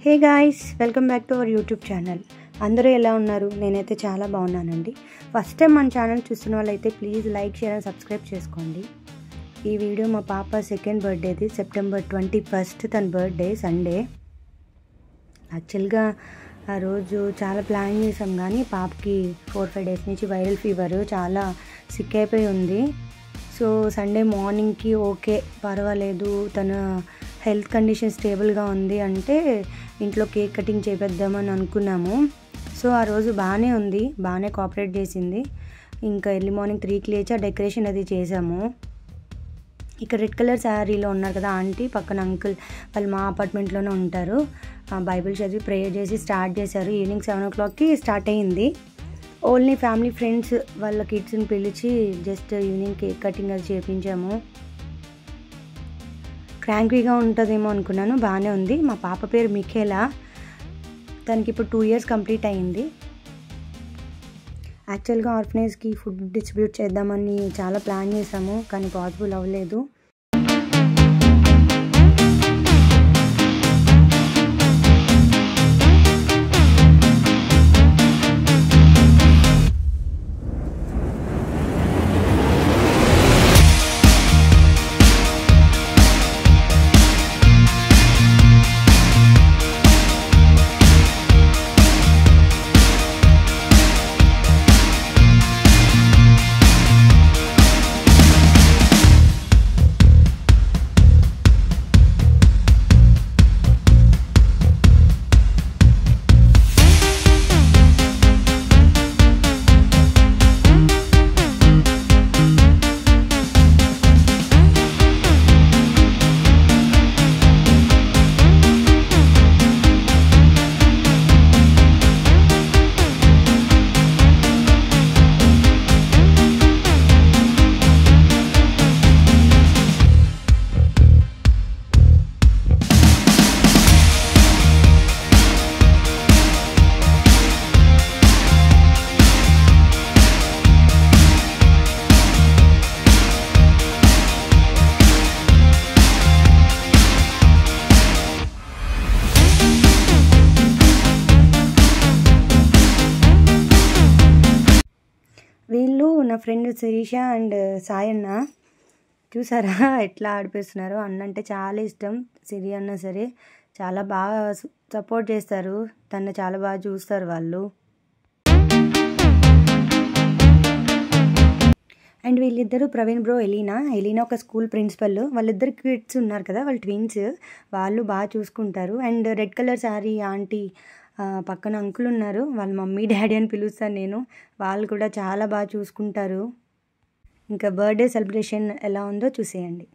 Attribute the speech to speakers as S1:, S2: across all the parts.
S1: Hey guys, welcome back to our YouTube channel. అందరూ ఎలా ఉన్నారు? నేనైతే చాలా బాగున్నానండి. ఫస్ట్ టైం మన ఛానల్ చూస్తున్న వాళ్ళైతే please like, share and subscribe చేసుకోండి. ఈ వీడియో మా పాప సెకండ్ బర్త్డేది, సెప్టెంబర్ 21 తన బర్త్డే, సండే. యాక్చువల్గా ఆ రోజు చాలా ప్లాన్ చేసాం, కానీ పాపకి 4-5 డేస్ నుంచి వైరల్ ఫీవర్, చాలా సిక్ అయిపోయి ఉంది. సో సండే మార్నింగ్కి ఓకే పర్వాలేదు, తన హెల్త్ కండిషన్ స్టేబుల్గా ఉంది అంటే ఇంట్లో కేక్ కటింగ్ చేపిద్దామని అనుకున్నాము. సో ఆ రోజు బాగానే ఉంది, బాగానే కోఆపరేట్ చేసింది. ఇంకా ఎర్లీ మార్నింగ్ 3కి లేచి ఆ డెకరేషన్ అది చేసాము. ఇక్కడ రెడ్ కలర్ శారీలో ఉన్నారు కదా ఆంటీ, పక్కన అంకుల్, వాళ్ళు మా అపార్ట్మెంట్లోనే ఉంటారు. బైబిల్ చదివి ప్రేయర్ చేసి స్టార్ట్ చేశారు. ఈవినింగ్ 7 o'clockకి స్టార్ట్ అయ్యింది. ఓన్లీ ఫ్యామిలీ ఫ్రెండ్స్ వాళ్ళ కిడ్స్ని పిలిచి జస్ట్ ఈవినింగ్ కేక్ కటింగ్ అది చేయించాము. క్రాంకీగా ఉంటుందేమో అనుకున్నాను, బాగానే ఉంది. మా పాప పేరు మిఖేలా, తనకి ఇప్పుడు 2 years కంప్లీట్ అయ్యింది. యాక్చువల్గా ఆర్ఫనేజ్కి ఫుడ్ డిస్ట్రిబ్యూట్ చేద్దామని చాలా ప్లాన్ చేసాము, కానీ పాసిబుల్ అవ్వలేదు. వీళ్ళు నా ఫ్రెండ్ శిరీష అండ్ సాయన్న, చూసారా ఎట్లా ఆడిపిస్తున్నారు. అన్న అంటే చాలా ఇష్టం, సిరి అన్న సరే చాలా బాగా సపోర్ట్ చేస్తారు, తను చాలా బాగా చూస్తారు వాళ్ళు. అండ్ వీళ్ళిద్దరూ ప్రవీణ్ బ్రో, ఎలీనా ఒక స్కూల్ ప్రిన్సిపల్. వాళ్ళిద్దరు కిడ్స్ ఉన్నారు కదా, వాళ్ళు ట్విన్స్, వాళ్ళు బాగా చూసుకుంటారు. And red colour sari aunty, పక్కన అంకుల్ ఉన్నారు, వాళ్ళ మమ్మీ డాడీ అని పిలుస్తాను నేను, వాళ్ళు కూడా చాలా బాగా చూసుకుంటారు. ఇంకా బర్త్డే సెలబ్రేషన్ ఎలా ఉందో చూసేయండి.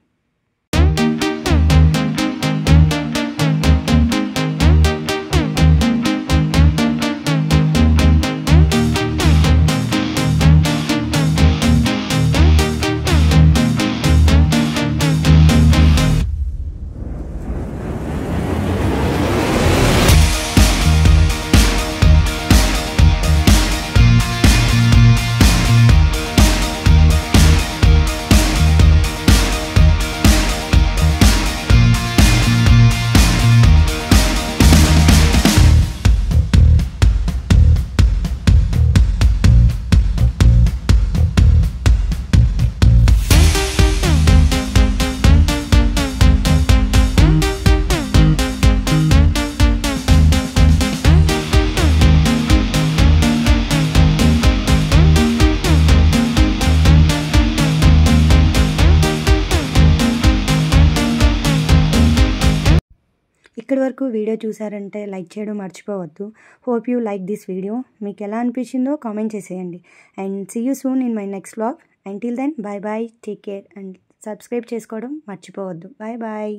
S1: ఇక్కడి వరకు వీడియో చూసారంటే లైక్ చేయడం మర్చిపోవద్దు. Hope you like this video. మీకు ఎలా అనిపించిందో కామెంట్ చేసేయండి. And see you soon in my next vlog. Until then, bye bye, take care and subscribe చేసుకోవడం మర్చిపోవద్దు. Bye bye.